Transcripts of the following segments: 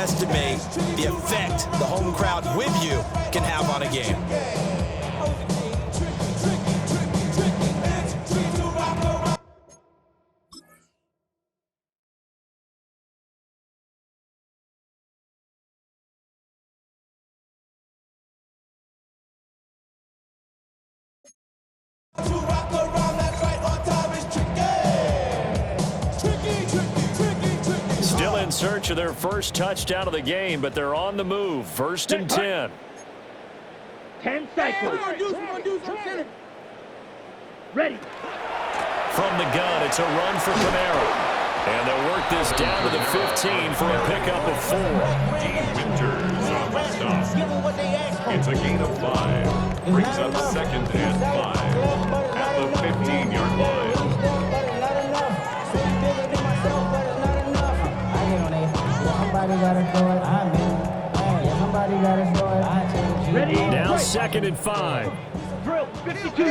underestimate the effect the home crowd with you can have on a game. Still in search of their first touchdown of the game, but they're on the move. 1st and 10. 10 seconds. Ready. From the gun, it's a run for Camara. And they'll work this down to the 15 for a pickup of 4. Winters on the stop. It's a gain of 5. Brings up 2nd and 5 at the 15-yard line. Ready. Now 2nd and 5. Drill. 52.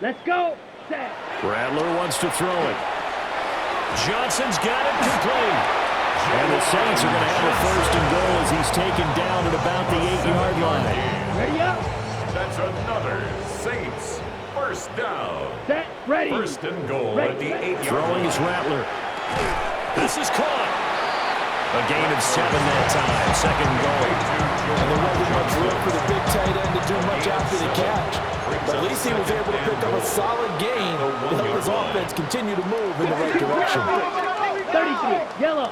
Let's go. Set. Rattler wants to throw it. Johnson's got it complete. And the Saints are going to have a 1st and goal as he's taken down at about the 8-yard line. Ready up. That's another Saints 1st down. Set. Ready. 1st and goal at the 8-yard line. Throwing is Rattler. This is caught. A gain of 7 that time. 2nd and goal. And there wasn't much room for the big tight end to do much after the catch. But at least he was able to pick up a solid gain to help his offense continue to move in the right direction. 33. Yellow.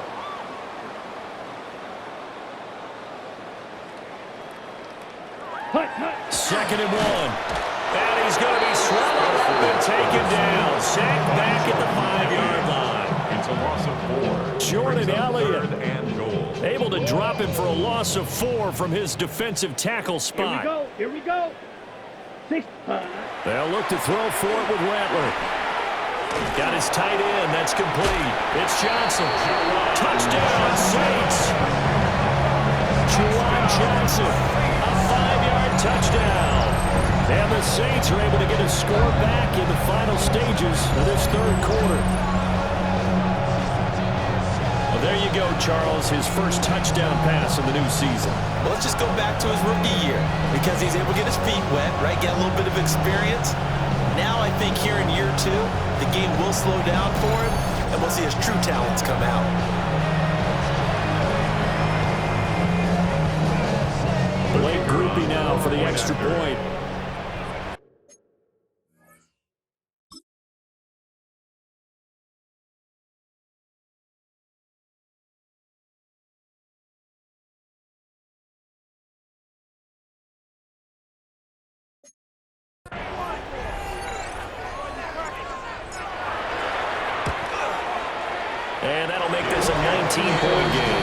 Hut, hut. 2nd and 1. And he's going to be swallowed up and taken down. Sacked back at the 5-yard line. It's a loss of 4. Jordan Elliott 3rd and goal. able to drop him for a loss of 4 from his defensive tackle spot. Here we go. 6. They'll look to throw for it with Rattler. Got his tight end. That's complete. It's Johnson. Touchdown, Saints. Juwan Johnson. A 5-yard touchdown. And the Saints are able to get a score back in the final stages of this 3rd quarter. Well, there you go, Charles. His first touchdown pass of the new season. Well, let's just go back to his rookie year because he's able to get his feet wet, right? Get a little bit of experience. Now I think here in year 2, the game will slow down for him, and we'll see his true talents come out. Blake Groupie now for the extra point. And that'll make this a 19-point game.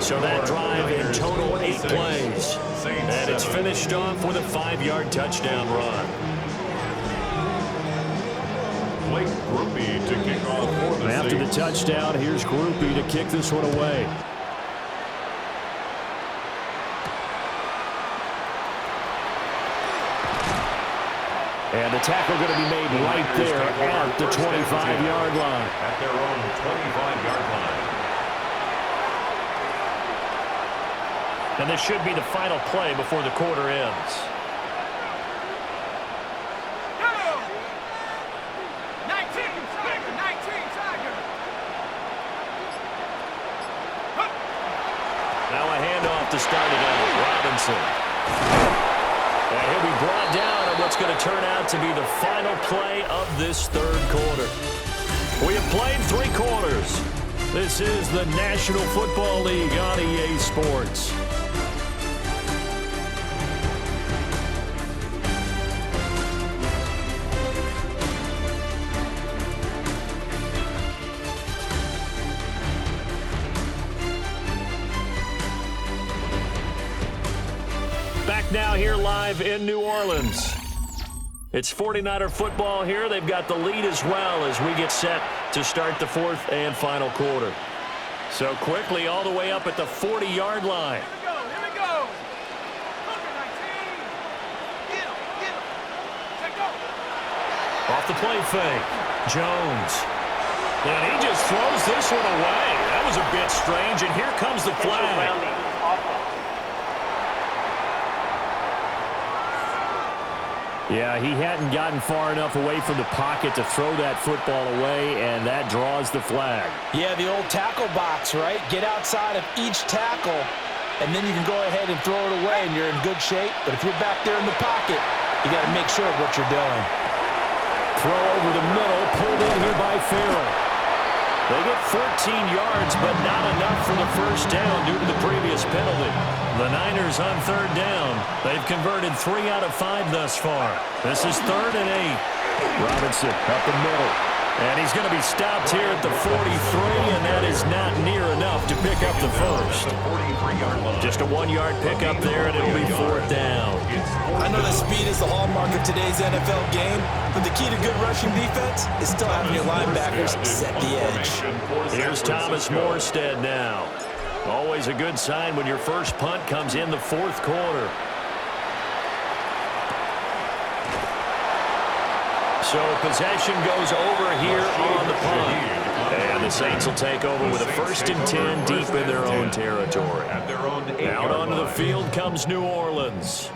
So that drive in total 8 plays. And it's finished off with a 5-yard touchdown run. Blake Groupie to kick off for the After the Saints. touchdown, here's Groupie to kick this one away. And the tackle going to be made right there at the 25-yard line. At their own 25-yard line. And this should be the final play before the quarter ends. Now a handoff to start it out. Robinson. And he'll be brought down on what's going to turn out to be the final play of this 3rd quarter. We have played 3 quarters. This is the National Football League on EA Sports. Back now here live in New Orleans. It's 49er football here. They've got the lead as well as we get set to start the 4th and final quarter. So quickly all the way up at the 40-yard line. Here we go. Off the play fake. Jones. And he just throws this one away. That was a bit strange, and here comes the flag. Yeah, he hadn't gotten far enough away from the pocket to throw that football away, and that draws the flag. Yeah, the old tackle box, right? Get outside of each tackle, and then you can go ahead and throw it away, and you're in good shape. But if you're back there in the pocket, you got to make sure of what you're doing. Throw over the middle, pulled in here by Farrell. They get 14 yards, but not enough for the first down due to the previous penalty. The Niners on third down. They've converted 3 out of 5 thus far. This is 3rd and 8. Robinson up the middle. And he's going to be stopped here at the 43, and that is not near enough to pick up the first. Just a 1-yard pickup there, and it'll be 4th down. I know that speed is the hallmark of today's NFL game, but the key to good rushing defense is still having your linebackers set the edge. Here's Thomas Morstead now. Always a good sign when your first punt comes in the 4th quarter. So possession goes over here on the punt. And the Saints will take over with a 1st and 10 deep in their own territory. Out onto the field comes New Orleans.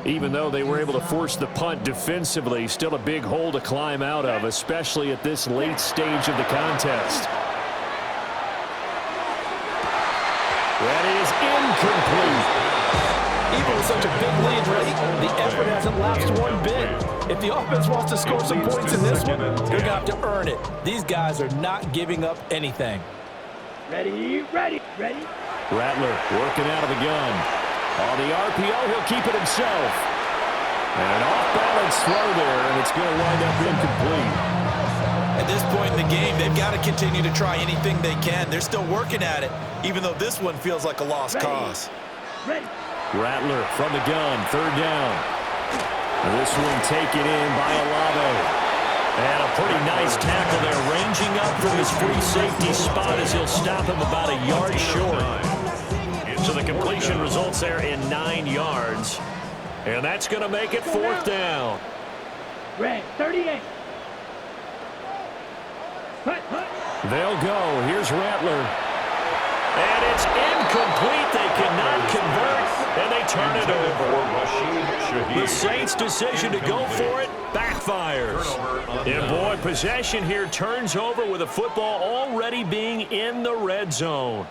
Even though they were able to force the punt defensively, still a big hole to climb out of, especially at this late stage of the contest. That is incomplete. Even with such a big lead, right, the effort hasn't lapsed one bit. If the offense wants to score some points in this one, they're going to have to earn it. These guys are not giving up anything. Ready, ready, ready. Rattler working out of the gun. On the RPO, he'll keep it himself. And an off-balance throw there, and it's going to wind up incomplete. At this point in the game, they've got to continue to try anything they can. They're still working at it, even though this one feels like a lost cause. Ready. Rattler from the gun, 3rd down. And this one taken in by Olave. And a pretty nice tackle there, ranging up from his free safety spot as he'll stop him about a yard short. So the completion results there in 9 yards. And that's going to make it 4th down. Red, 38. Hut, hut. They'll go. Here's Rattler. And it's incomplete. They cannot convert, and they turn it over. The Saints' decision to go for it backfires. And boy, possession here turns over with the football already being in the red zone.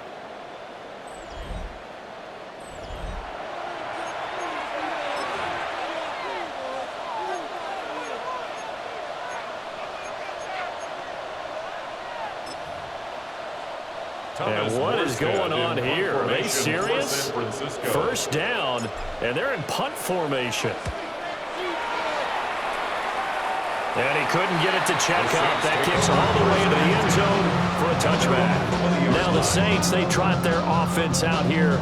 And what is going on here? Are they serious? 1st down, and they're in punt formation. And he couldn't get it to check up. That kicks all the way into the end zone for a touchback. Now the Saints, they trot their offense out here.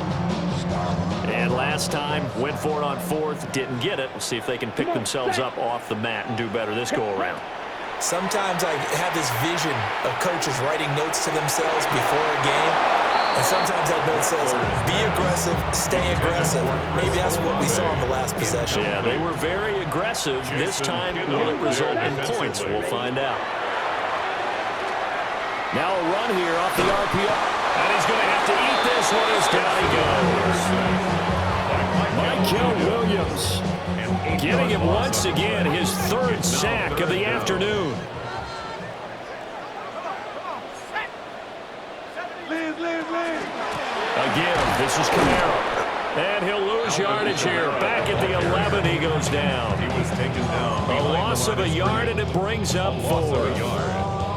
And last time, went for it on 4th, didn't get it. We'll see if they can pick themselves up off the mat and do better this go-around. Sometimes I have this vision of coaches writing notes to themselves before a game, and sometimes that note says, be aggressive, stay aggressive. Maybe that's what we saw in the last possession. Yeah, they were very aggressive. This time, will it result in points? We'll find out. Now a run here off the RPO. And he's going to have to eat this one as down he goes. Michael Williams. Getting him once again his 3rd sack of the afternoon. Again, this is Camaro. And he'll lose yardage here. Back at the 11, he goes down. He was taken down. A loss of a yard, and it brings up 4.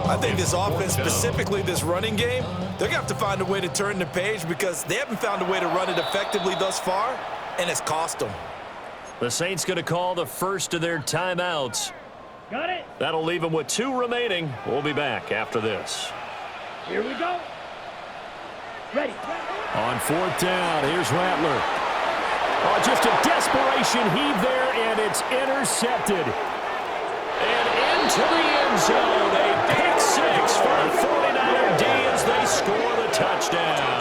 I think this offense, specifically this running game, they're going to have to find a way to turn the page because they haven't found a way to run it effectively thus far, and it's cost them. The Saints going to call the first of their timeouts. Got it. That'll leave them with 2 remaining. We'll be back after this. Here we go. Ready. On 4th down, here's Rattler. Oh, just a desperation heave there, and it's intercepted. And into the end zone, a pick 6 for the 49er D as they score the touchdown.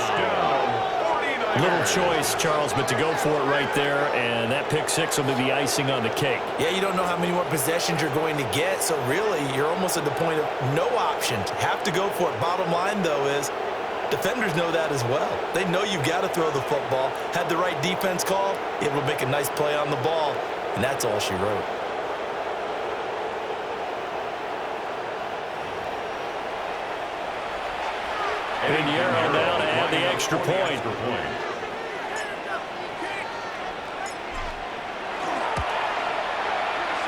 Little choice, Charles, but to go for it right there, and that pick six will be the icing on the cake. Yeah, you don't know how many more possessions you're going to get, so really you're almost at the point of no option. Have to go for it. Bottom line, though, is defenders know that as well. They know you've got to throw the football. Had the right defense call, able to make a nice play on the ball, and that's all she wrote. And Yarrow now to add the extra point.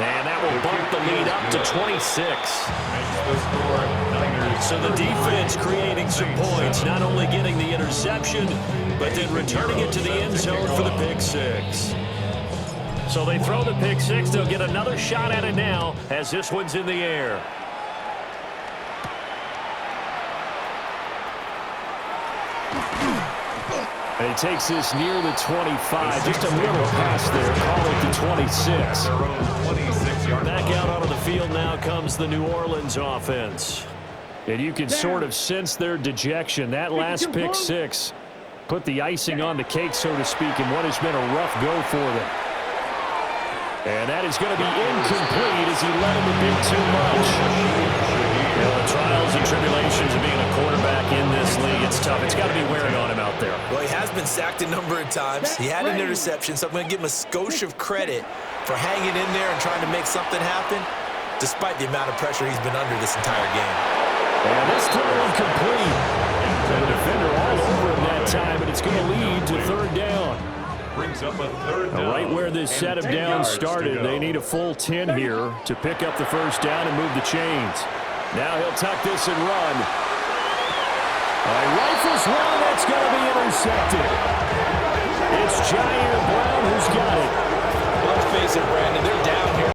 And that will bump the lead up to 26. So the defense creating some points, not only getting the interception, but then returning it to the end zone for the pick six. So they throw the pick six. They'll get another shot at it now as this one's in the air. And he takes this near the 25. Just a little pass there. Call it the 26. Back out onto the field now comes the New Orleans offense. And you can sort of sense their dejection. That last pick six put the icing on the cake, so to speak, in what has been a rough go for them. And that is going to be incomplete as he let him a bit too much. You know, the trials and tribulations of being a quarterback in this league, it's tough. It's got to be wearing on him out there. Well, he has been sacked a number of times. He had an interception, so I'm going to give him a skosh of credit for hanging in there and trying to make something happen, despite the amount of pressure he's been under this entire game. And this throw incomplete. The defender all over him that time, and it's going to lead to third down. Brings up a third down. Right where this set of downs started, they need a full 10 here to pick up the first down and move the chains. Now he'll tuck this and run. Rifles one, that's going to be intercepted. It's Jair Brown who's got it. Let's face it, Brandon, they're down here.